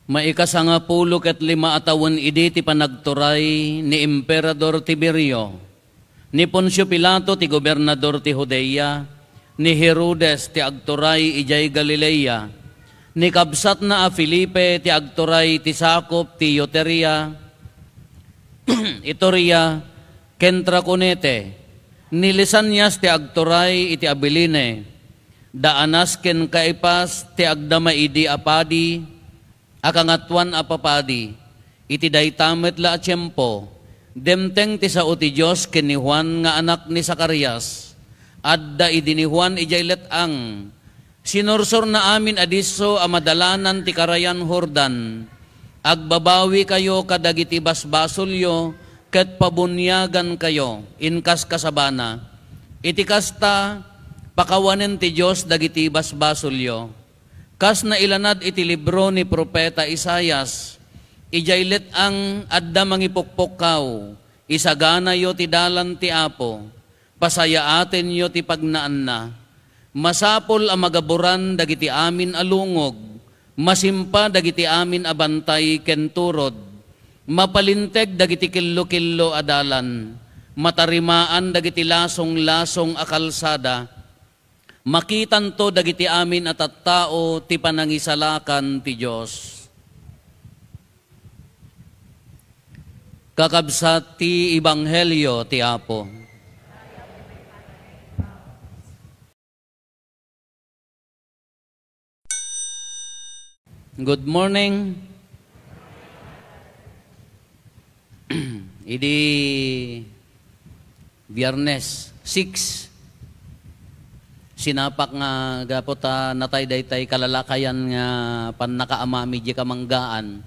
Maikasanga pulo ket 5 atawon idi ti panagturay ni Emperador Tiberio, ni Poncio Pilato ti gobernador ti Judea, ni Herodes ti agturay ijay Galilea, ni kabsat na a Felipe ti agturay ti sakop ti Iturea, ken Traconite, ni Lisanias ti agturay iti Abiline, daanas ken Caipas ti agdama idi apadi, akangatuan apapadi, iti daytamet la a tiyempo, demteng ti sao ti Diyos ken ni Juan nga anak ni Zacarias, adda idi ni Juan ijay letang, sinursor na amin adiso a madalanan ti karayan Jordan, agbabawi kayo kadagiti basbasolyo, ket pabunyagan kayo, inkas kasabana, iti kasta, pakawanen ti Diyos dagiti basbasolyo. Kas na ilanad iti libro ni Propeta Isayas, ijaylet ang adda mangipukpukaw, isagana yo ti dalan ti Apo, pasayaaten yo ti pagnaan na, masapol ang magaburan dagiti amin alungog, masimpa dagiti amin abantay kenturod, mapalinteg dagiti killo-killo adalan, matarimaan dagiti lasong-lasong akalsada, makitan to dagiti amin at tao ti panangisalakan ti Diyos. Kakabsat ti Ebanghelyo ti Apo. Good morning. Idi Biyernes 6. Sinapak nga gapot natay daytay kalalakayan nga pannakaamami di kamanggaan.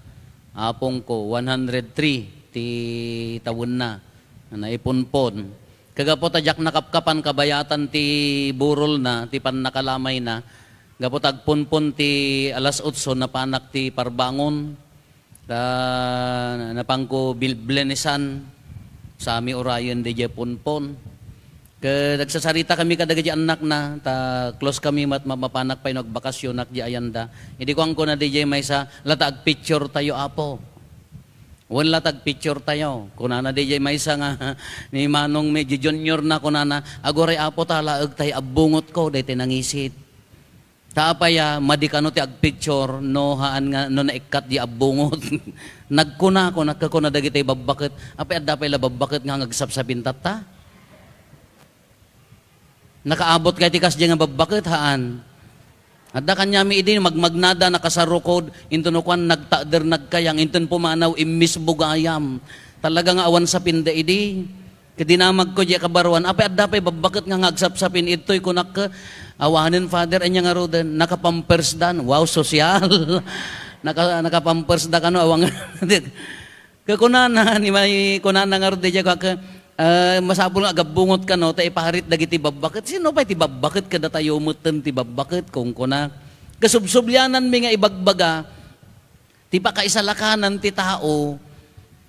Apong ko 103 ti tawon na naipunpon. Kagapot ajak nakapkapan kabayatan ti burol na ti pannakalamay na. Gapot agpunpon ti alas 8 na panak ti parbangon. Napangko bilblenesan sa ami orayon di punpon. Nagsasarita kami kadag di anak na, close kami mapanak pa yung nagbakasyon nak di ayanda. Hindi ko ang kuna di may sa latag picture tayo apo. Wan latag picture tayo. Kuna na di may sa nga ni Manong medyo junior na kuna na, agore apo talaag tayo abungot ko, dahil tinangisit. Taapaya, madikano ti ag picture, no haan nga, no naikat di abungot. Nagkuna ko, nagkakuna dagi tayo babakit. Apay adda pay la babakit nga ngagsapsapin tata. Nakaabot kay tikas diya nga babakit haan. Adda kanyami idi magmagnada nakasarukod intunukuan nagtader nagkayang intun pumanaw immis bugayam. Talaga nga awan sa pinda idi. Kadinamag ko diya kabaruan. Apay adda pay babakit nga ngagsapsapin itoy kunak ka awanin father anya nga roden nakapampers dan. Wow, sosyal. Nakapampers da kano awang. Kakunana ni may kunana nga roden diya ka masapol nga agabungot ka no, tayo ipaharit dagiti babakit. Sino pa iti babakit kada tayo mutan ti babakit kung kuna. Kasubsubyanan mi nga ibagbaga, ti pakaisalakanan ti tao,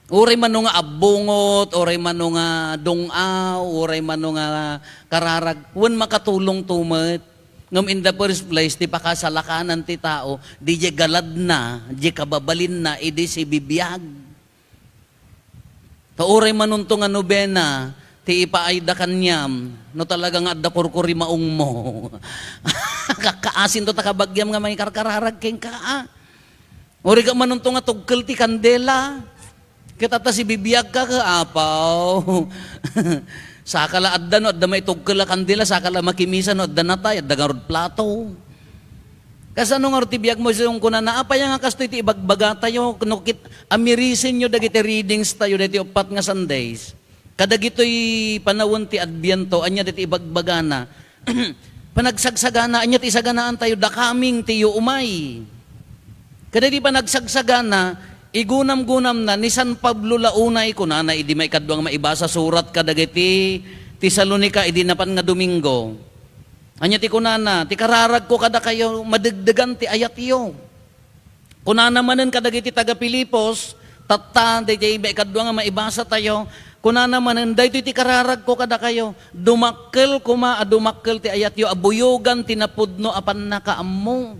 uray man nga abungot, uray man nga dungaw, uray man nga kararag, wan makatulong tumet. Ngam in the first place, ti pakasalakanan ti tao, di galad na, di kababalin na, idi si bibiyag. Tauray manuntong nga nobena, ti ipaayda kanyam, no talagang adda kurkuri maong mo. Kakaasin to takabagyam nga may karkararag keng kaa. Uri ka manuntong nga tugkel ti kandela. Kitata si bibiyag ka kaapaw. Sakala adda no, adda may tugkel la kandela, sakala makimisa no, adda natay, adda nga rod plato. Kasano nga tibiyag mo yung kuna na apaya nga kasto iti ibagbaga tayo kunukit amirisin nyo dagiti readings tayo dati upat nga Sundays. Kadagito'y panawon ti Adbiento anya dati ibagbaga na. Panagsagsagana anya ti isaganaan tayo dakaming ti umay. Kadadi panagsagsagana igunam-gunam na ni San Pablo launay kuna na idi may kadwang maibasa surat kadagiti Tesalonica idi napan nga Domingo. Anya ti kunana, ti kararag ko kada kayo, madagdagan ti ayat iyo. Kunana manen kadagiti taga Pilipos, tatta, di may kadwa nga maibasa tayo, kunana manen, dahito ti kararag ko kada kayo, dumakkel kuma, dumakkel ti ayat iyo, abuyugan, tinapudno, apan nakaammo.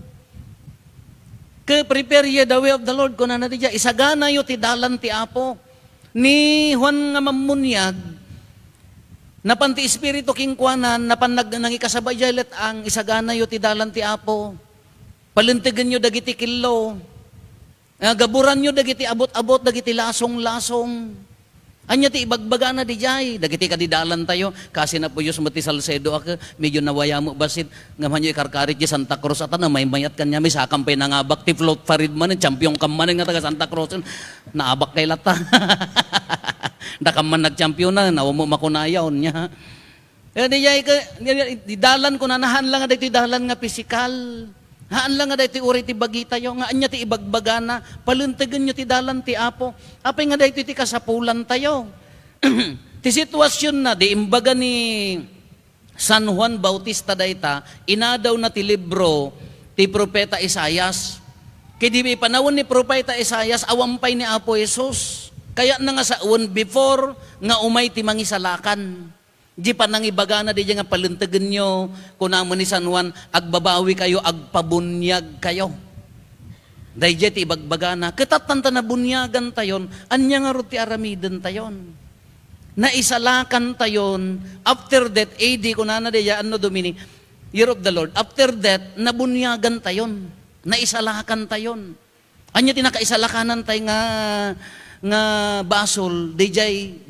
Prepare ye the way of the Lord, kuna na di dya, isagana yo ti dalan ti Apo. Ni Juan nga mamunyag, napan ti Espiritu kingkwanan, napan nangikasabay let ang isagana yo ti dalan ti Apo. Palintigan nyo dagiti kilo. Gaburan nyo dagiti abot-abot, dagiti lasong-lasong. Anya ti ibagbaga na di jay, dagiti kadidalan tayo, kasi na po yung mati Salcedo ako, medyo nawaya mo basit, nga man yung ikarkarit yung Santa Cruz, at na may mayat kanya, may sakampay na ngabak, ti float farid man, champion kaman nga taga Santa Cruz, naabak kay lata. Nakaman nag-champion na, nawa mo makunayaw niya. Di jay, di dalan ko na, nahan lang nga dito dalan nga pisikal. Haan lang nga dahil ti uri ti bagi tayo, nga anya ti ibagbaga na, paluntagan nyo ti dalan ti Apo. Apay nga dahil ti kasapulan tayo. Ti sitwasyon na, di imbaga ni San Juan Bautista dayta, inadaw na ti libro ti Propeta Isaias. Kaya di panawon ni Propeta Isaias, awampay ni Apo Jesus. Kaya na nga sa one before, nga umay ti mangisalakan. Di pa nang ibaga na di nga paluntagan nyo, kung naman ni San Juan, agbabawi kayo, agpabunyag kayo. Dahil ti ibagbaga na, katatanta na bunyagan tayon, anya nga ti aramidan tayon. Naisalakan tayon, after that, AD, kung na di ano Domini, Year of the Lord, after that, nabunyagan tayon, naisalakan tayon. Anya tinakaisalakanan tayo nga basol, di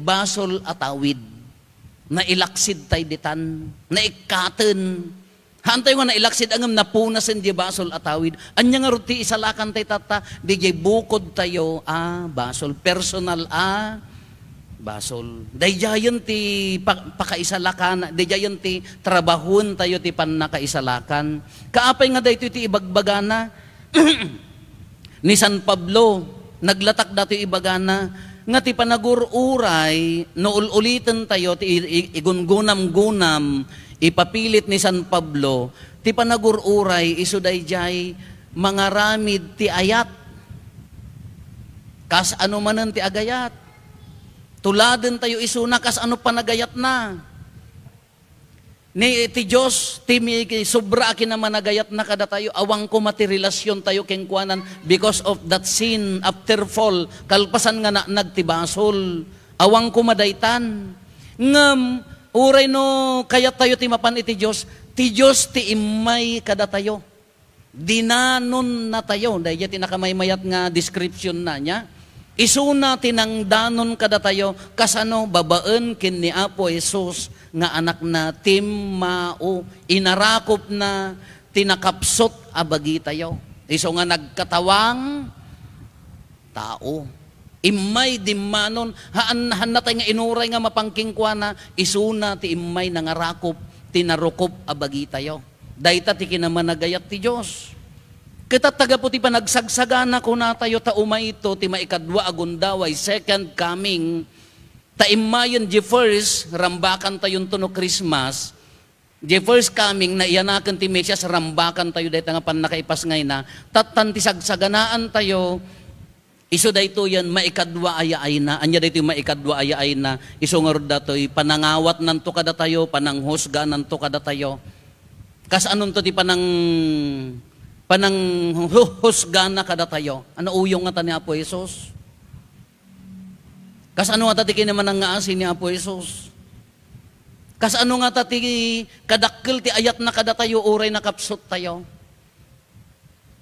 basol atawid. Nailaksid tayo ditan, naikaten. Hantay nga nailaksid angam napunasan di basol atawid. Anya nga ruti isalakan tayo tata, di bukod tayo, basol. Personal, basol. Dayjayon ti pakaisalakan, dayjayon ti trabahon tayo ti panakaisalakan. Kaapay nga dayto ti ibagbagana, ni San Pablo, naglatak dato ibagana, nga ti panagururay, noulitan tayo, ti igungunam-gunam, ipapilit ni San Pablo, ti panagururay, isuday jay, mga ramid ti ayat. Kas ano manan ti agayat. Tuladen tayo isuna, kas ano panagayat na. Ni ti Diyos, ti sobra akin naman nagayat na kada tayo, awang ko matirelasyon tayo kengkuanan because of that sin after fall, kalpasan nga na nagtibasol, awang ko madaytan. Ngam, uray no, kayat tayo ti mapan iti Diyos ti imay kada tayo. Dinanon na tayo, dahil tinakamaymayat nga description na niya. Isuna tinang danon kada tayo, kasano babaan kin ni Apo Jesus nga anak na timmao, inarakop na tinakapsot abagi tayo. Iso nga nagkatawang tao. Imay dimanon, haan na tayo nga inuray nga mapangkingkwana, isuna ti imay nangarakop, tinarukop abagi tayo. Dayta ti kinamanagayat ti Diyos. Kita taga po ti panagsagsagana ko na tayo ta umaito ti maikadwa agundaway, second coming, ta imayon di first, rambakan tayo no Christmas, di first coming, na iyanakan ti Mesias, rambakan tayo dahil nga pan nakaipas ngay na, tatan ti sagsaganaan tayo, iso dayto yan, maikadwa ayaay na, anya dayto yung maikadwa ayaay na, iso nga rin dato'y panangawat nanto kada tayo, pananghusga nanto kada tayo, kas anon to ti pananghusga na kada tayo. Ano uyong nga ta ni Apo Jesus? Kas ano nga ta ti kinaman nga asin ni Apo Jesus? Kas ano nga ta ti kadakkel ti ayat na kada tayo, uray na kapsot tayo?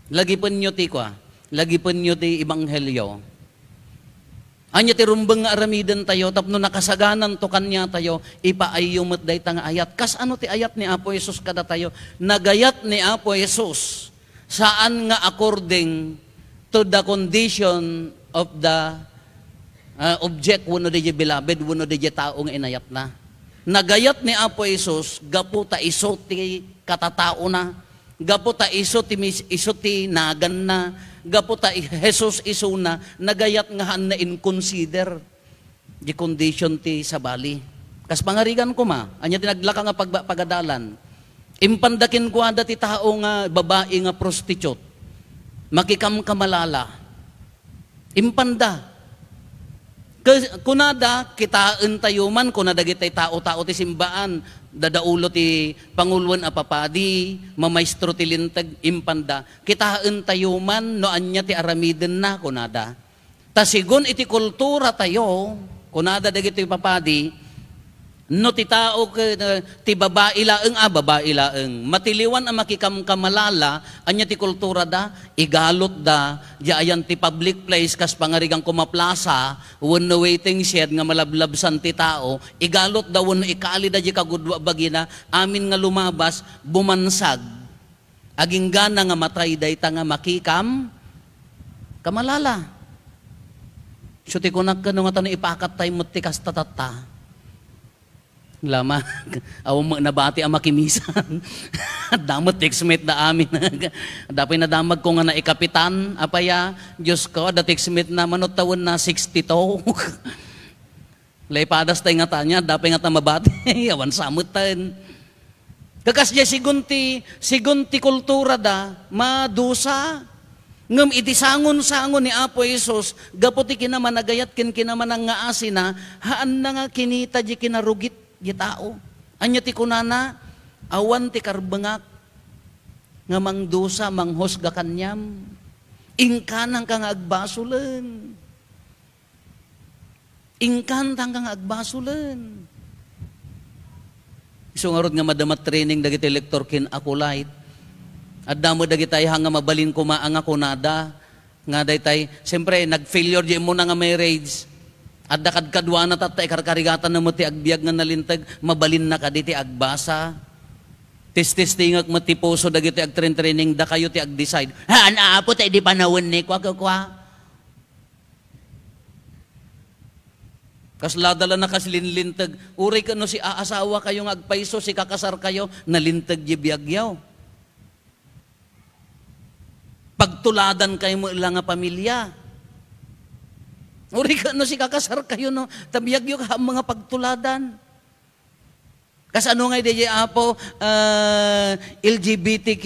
Lagi pun nyo ti kwa, lagi pun nyo ti ibanghelyo. Anya ti rumbeng nga aramidan tayo, tapno nakasaganan to kanya tayo, ipaayumot day nga ayat. Kas ano ti ayat ni Apo Jesus kada tayo? Nagayat ni Apo Jesus, saan nga according to the condition of the object, wano di beloved, wano di tao nga inayat na. Nagayat ni Apo Jesus, gapu ta iso ti katatao na, gapu ta iso ti nagan na, gapu ta Jesus iso na, nagayat nga han na inconsider di condition ti sabali. Kas pangarigan ko anya tinaglaka nga pagadalan, impandakin ko ada ti tao nga babae nga prostitute, makikam kamalala, impanda, Kunada, kitaan tayo man, kunada gitay tao-tao ti simbaan, dadaulo ti Panguluan a papadi, mamaestro ti lintag impanda, kitaan tayo man, no anya ti aramiden na, kunada. Tasigon iti kultura tayo, kunada dagiti papadi, no ti tao ti babae laeng, matiliwan ang makikamkamalala, anya ti kultura da, igalot da, diayan ti public place, kas pangarigang kumaplasa, wano waiting shed nga malablabsan ti tao, igalot da wano ikali da di kagudwa bagina, amin nga lumabas, bumansag, aging gana nga matay day ta nga makikam, kamalala. So ti kunak ka nga tanong ipakat tayo mo ti kastatata. Lama, awang mo nabati ang makimisan. Damot textmate da amin. Dapay na damag ko nga na ikapitan. Apaya, Diyos ko, da textmate na manotawon na 62. Laipadas tayo nga tanya, dapay nga ta mabati. Awan samutan. Kakasya sigunti kultura da, madusa. Ngam iti sangon ni Apo Isos, gaputi kinamanagayat kinamanang nga asina, haan na nga kinita di kinarugit di tao. Anya ti kunana, awan ti karbengak, nga mangdusa, manghusga kanyam, ingkanang kang agbasulen. Ingkantang kang agbasulen. So nga nga madamat training dagiti lektor kin akulait. At damo dagiti hanga mabalin kuma ang akunada. Nga daytay, siyempre, nag-failure di mo na nga marriage. At dakadkadwa na tatay karkarigatan na mo ti agbiag nga nalintag, mabalin na ka di ti agbasa. Tis-tis-tingak mo ti puso dagiti agtrain-training, da kayo ti ag-decide. Apo tayo di panawin ni kwa. Kasladala na kaslinlintag, uri ka no si aasawa kayo nga agpaiso, si kakasar kayo, nalintag di biagyaw. Pagtuladan kayo mo ilang nga pamilya. Uri ka no si kakasar kayo no, tabiyag yung mga pagtuladan. Kas ano nga di Apo, LGBTQ,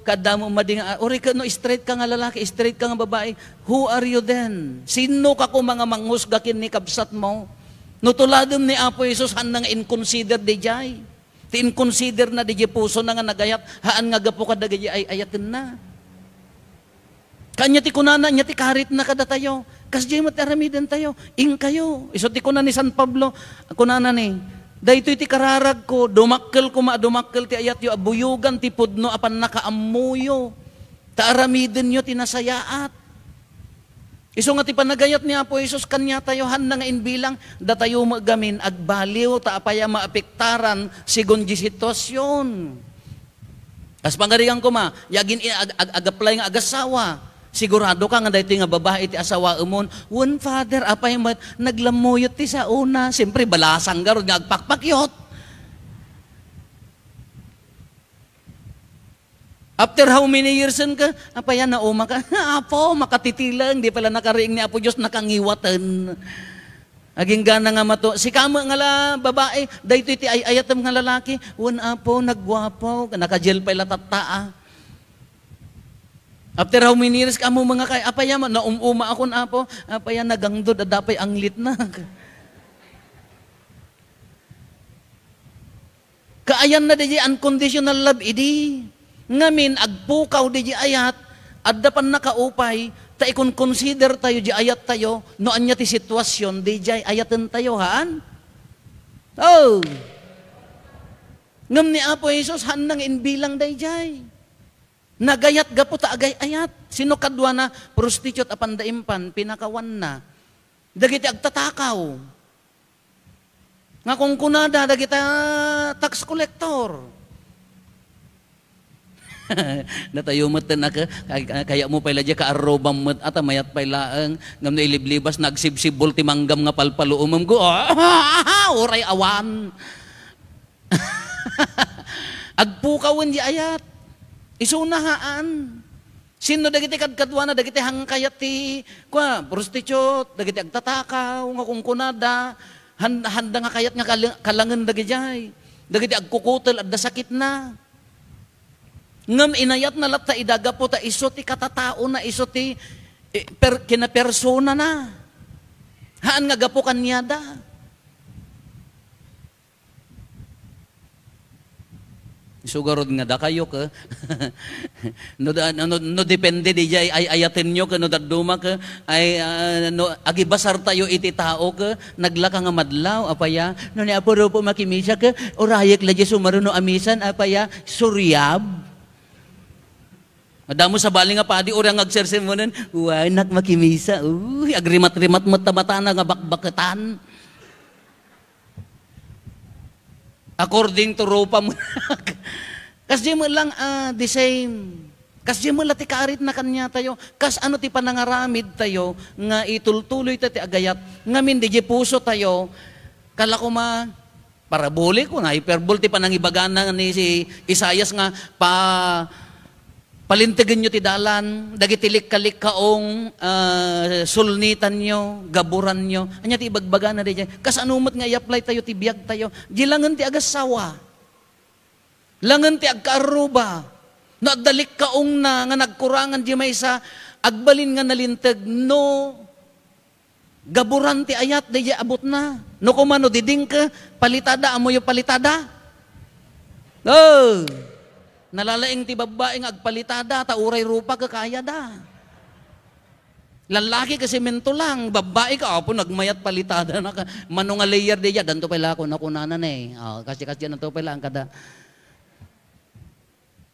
kadamo mading, uri ka no, straight ka nga lalaki, straight ka nga babae, who are you then? Sino ka ko mga manghusgakin ni kabsat mo? No tuladon ni Apo Jesus, han nga inconsider di jay. Ti inconsider na di puso na nga nagayat, haan nga gapo ka dagay ay ayatin na. Kanya ti kunana, nya ti karit na kada tayo. Kas di mataramidan tayo. Ing kayo. Iso ti kunan ni San Pablo, kunana ni, dahito iti kararag ko, dumakkel ko maadumakkel ti ayat yo, abuyugan ti pudno, apan nakaamuyo. Taaramidan yo, tinasayaat. Iso nga ti panagayat ni Apo Jesus, kanya tayo, han na nga inbilang, da tayo magamin, agbaliw, taapaya maapektaran, sigon di sitwasyon. Kas pangarigang ko yagin ag-apply nga agasawa. Sigurado ka nga dahito nga babae iti asawa umon, one father, apay mat, naglamuyot ti sa una. Siyempre, balasang garod nga agpakpakyot. After how many years ka, apay na uma ka, Apo, makatitilang, di pala nakariing ni Apo Diyos, nakangiwatan. Aging gana nga mato, si kamo nga babae, dahito iti ayatam nga lalaki, one Apo, nagwapo, nakajel pa ila tataa. After how many years, kamo mga kay, apaya man, naumuma akon Apo, apaya nagangdod, adapay anglit na. Kaayan na di unconditional love, idi. Ngamin, agpukaw di ayat, addapan nakaupay, ta ikon consider tayo di ayat tayo, no anya ti sitwasyon, di jay ayatan tayo, haan? Oh! Ngam ni Apo Jesus, han nang inbilang di jay. Nagayat gapo ta agay ayat. Sino kadwa na prostitute apan daimpan pinakawan na. Dagiti agtatakaw. Nga kung kunada dagita tax collector. Natayo mo na kaya mo pala dya kaarobang mo at mayat pa ilaang ngam na iliblibas nagsibsibol timanggam nga palpalo umam ko. Oray awan. Agpukawan di ayat. Isunahaan. Sino dagiti kadkadwa na dagiti hangkayat ti prostitute, dagiti agtatakaw, nga kung kunada, handa nga kayat nga kalangan dagiti dagiti agkukutel at dasakit na. Ngam inayat na lata idaga po ta iso ti katatao na iso ti kinapersona na. Haan nga gapo kanya da. Sugarod nga da kayo ka. no depende di jay ay ayatin nyo ka no daduma ka ay agibasar tayo iti tao ka naglaka nga madlaw apaya no ni apuro po makimisa ka orayek laje sumaruno amisan apaya suryab. Madamo sa bali nga padi orang agsersemonan uy nak makimisa uy agrimat-rimat mata-mata na nga bakbaketan. According to rupa mo. Kasi mo lang the same. Kasi mo lati karit na kanya tayo. Kas ano ti panangaramid tayo nga itultuloy ti agayat. Ngamin di puso tayo. Kala ko parabole ko na hyperbole ti panangibagana ni si Isaias nga palintigan nyo ti dalan, dagitilik kalik kaong sulnitan nyo, gaburan nyo. Anya ti ibagbaga na di dyan. Kas anumot nga i-apply tayo, ti biyag tayo. Di langan ti agasawa. Langan ti agkaaruba. No agdalik kaong na, nga nagkurangan di may isa, agbalin nga nalintag, no gaburan ti ayat, di abot na. No kumano, diding ka, palitada, amoy palitada. Oh! Nalalaing ti babaeng agpalitada, tauray rupa kakaya da. Lalaki kasi mento lang, babae ka, apo nagmayat palitada na ka. Manong nga layer di ya, ganito pala ako nakunanan eh. Kasi yan ito pala ang kada.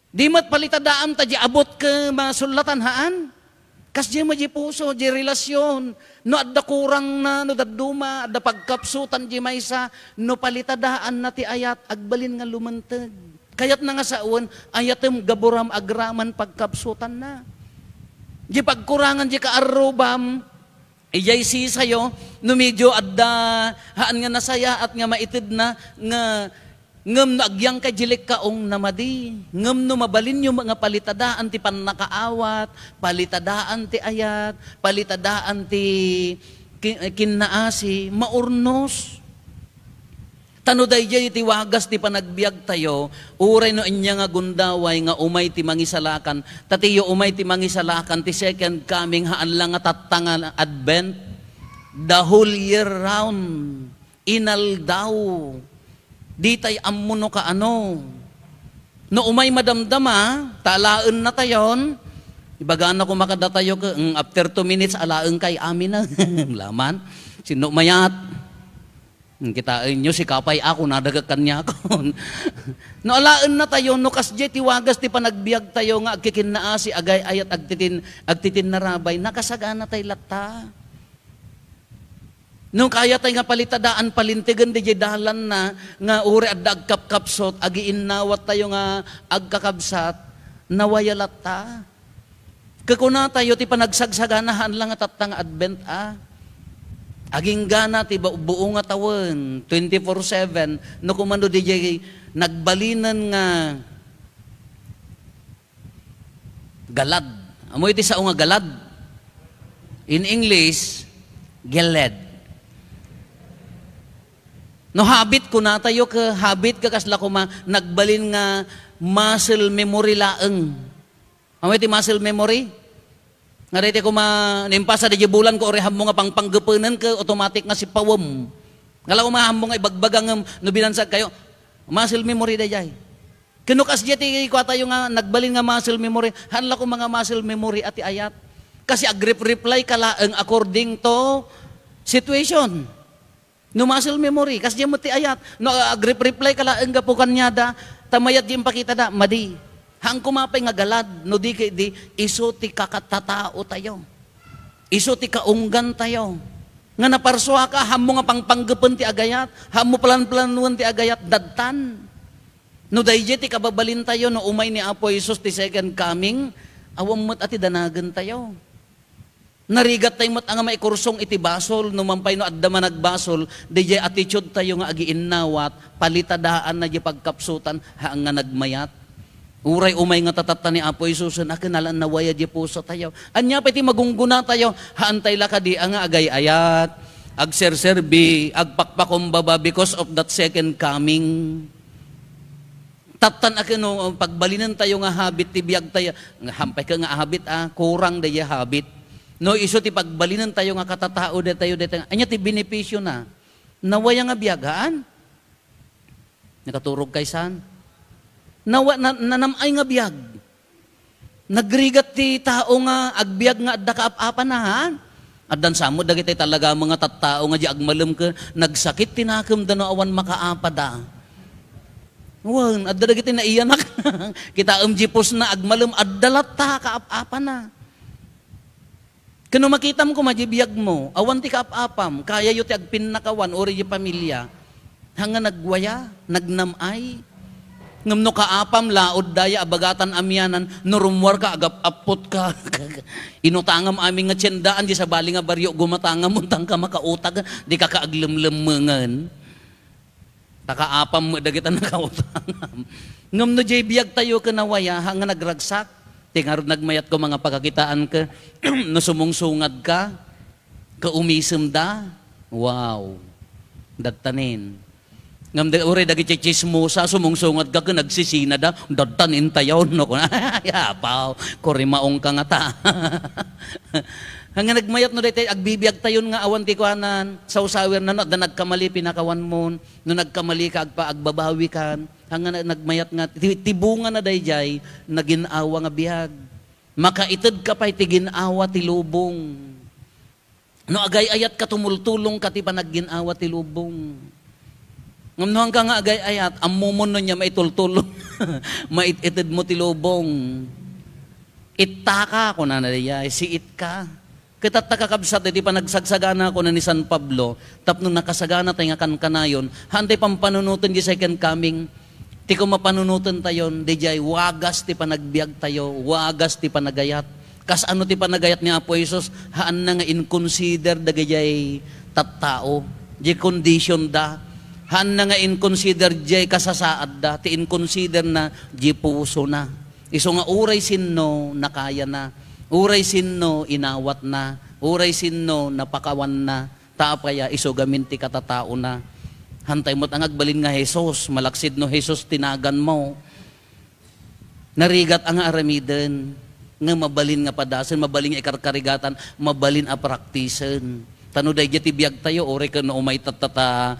Di mat palitadaan ta, di abot ka masulatan haan. Kasi di puso, di relasyon. No adda kurang na, no daduma, adda pagkapsutan di maysa, no palitadaan na ti ayat, agbalin nga lumantag. Kayat na nga saon, ayatem gaburam agraman pagkapsutan na. Di pagkurangan di kaarubam, iyay si sayo, no medyo adda, haan nga nasaya at nga maitid na, nga ngem no agyang kay jilik kaong namadi, ngem no mabalin yung mga palitadaan ti pannakaawat, palitadaan ti ayat, palitadaan ti kinnaasi, maurnos. Tanuday jay ti wagas ti panagbiag tayo, uray no inya nga gundaway nga umay ti mangisalakan, tatiyo umay ti mangisalakan ti second coming haan lang nga tatangan advent, the whole year round, inal daw, di tay ammuno ka ano, no umay madamdama, talaan na tayon, ibagana ko makada tayo ka, after 2 minutes alaang kay amin na, laman, sino mayat, kitain nyo, si kapay ako, nadagakan niya ako. No alaan na tayo, no kasje, tiwagas, ti panagbiag tayo nga, agkikinaasi, agay, ayat, agtitin narabay, nakasagana tayo lata. No kaya tayo nga palitadaan, palintigan, di dalan na, nga uri at agkapkapsot, agiinnawat tayo nga, agkakabsat, nawaya lata. Kakuna tayo, ti panagsagsaganaan lang at tatang advent, aging gana ti buo nga tawen 24/7 no kumando DJ nagbalinan nga galad. Amoy ti sao nga galad. In English, geled. No habit ko na tayo ka habit ka kasla kuma nagbalin nga muscle memory laeng. Amoy ti muscle memory? Nga rete ko manimpasa di bulan ko oreham mo nga pangpanggapunan ka automatic nga si pawom. Ngala ko maham mo nga ibagbagang no binansag kayo. Muscle memory da jay. Kano kasya ti ko tayo nga nagbalin nga muscle memory. Hanla ko mga muscle memory ati ayat. Kasi agrip-reply ka laeng according to situation. No muscle memory. Kasi mo ti ayat. No agrip-reply ka laeng gapukan niya da. Tamayat di pakita da. Madi. Hang kumapay nga galad, no di iso ti kakatatao tayo. Iso ti kaunggan tayo. Nga naparswa ka, hamo nga pangpanggapan ti agayat, hamo plan-planuan ti agayat, dadtan. No dayje ti kababalin tayo, no umay ni Apo Isus ti second coming, awam mo't ati danagan tayo. Narigat tayo mo't nga maikursong iti basol, no mampay no adda nagbasol, dayje attitude tayo nga agiinnawat, palitadaan na di pagkapsutan, haang nga nagmayat. Uray umay nga tatata ni Apo Isus na kinalan na waya di puso tayo. Anya pati magungguna tayo, haantay laka di nga agay-ayat, agserserbi, agpakpakumbaba because of that second coming. Tatan no, pagbalinan tayo nga habit ti biyag tayo, nga hampay ka nga habit kurang daya habit. No iso ti pagbalinan tayo nga katatao de tayo anya ti benepisyo na. Nawaya nga biyagaan. Nakaturog kay san. Nanamay nga biyag. Nagrigat ti tao nga agbiag nga adda kaap-apanahan. Addan samo dagiti talaga mga tattao nga di agmalem ka nagsakit tinakam dano awan makaapada. Wan adda dagiti naiyanak. Kita jipos na agmalem addalat ta kaap-apa na. Kano makitam ko majibiyag mo, awan ti kaap-apam, kaya yu ti agpinnakawan ori di pamilya. Hanga nagwaya, nagnamay. Ngam no kaapam laod daya abagatan amyanan norumwar ka agap-apot ka. Inutangam aming nga tiyendaan di sa bali nga baryo gumatangam muntang ka makautag di ka kaaglemlemengan. Takaapam mo dagitan nakautangam. Ngam no jay biyag tayo kanawaya hanga nagragsak. Tingarod nagmayat ko mga pagkakitaan ka, no sumungsungad ka, kaumisem da, wow, datanin. Ngam de ore dagi chismosa sumungsungad ka nagsisina da, datanin tayo no ko. Ya pao, korimaong ka nga ta. Hanga nagmayat no daytay agbibiyag tayon nga awan ti kuanan, sausawer na no da nagkamali pinakawan mo, no nagkamali ka agbabawi kan. Hanga nagmayat nga, tibunga na dayjay, naginawa nga biyag. Makaitid ka pa'y tiginawa ti lubong. No agay-ayat ka tumultulong ka ti pa nagginawa ti lubong. Ngam ka nga agay-ayat, amumon niya maitultulong. Maititid mo ti lubong. Itaka ko na dayjay, siit ka. Katat nakakabsat, di pa nagsagsagana ako na ni San Pablo, tapno nakasagana tayo nga kankanayon, hantay pampanunutin di second coming, ti ko mapanunutan tayon, di jay wagas ti panagbiag tayo, wagas ti panagayat. Kas ano ti panagayat ni Apo Isos, haan na nga inconsider da jay tattao, jay condition da. Haan na nga inconsider jay kasasaad da, ti inconsider na jay puso na. Iso nga uray sinno, nakaya na. Uray sinno, inawat na. Uray sinno, napakawan na. Taapaya, iso gamin ti katatao na. Hantay mo't ang agbalin nga Jesus, malaksid no Jesus tinagan mo. Narigat ang aramiden, nga mabalin nga padasan, mabalin nga ikarkarigatan, mabalin a praktisen. Tano day ti biyag tayo, ore ka no umay tatata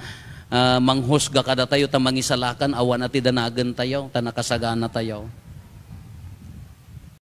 manghusga kada tayo, tamangisalakan, awan ati danagan tayo, tanakasagana tayo.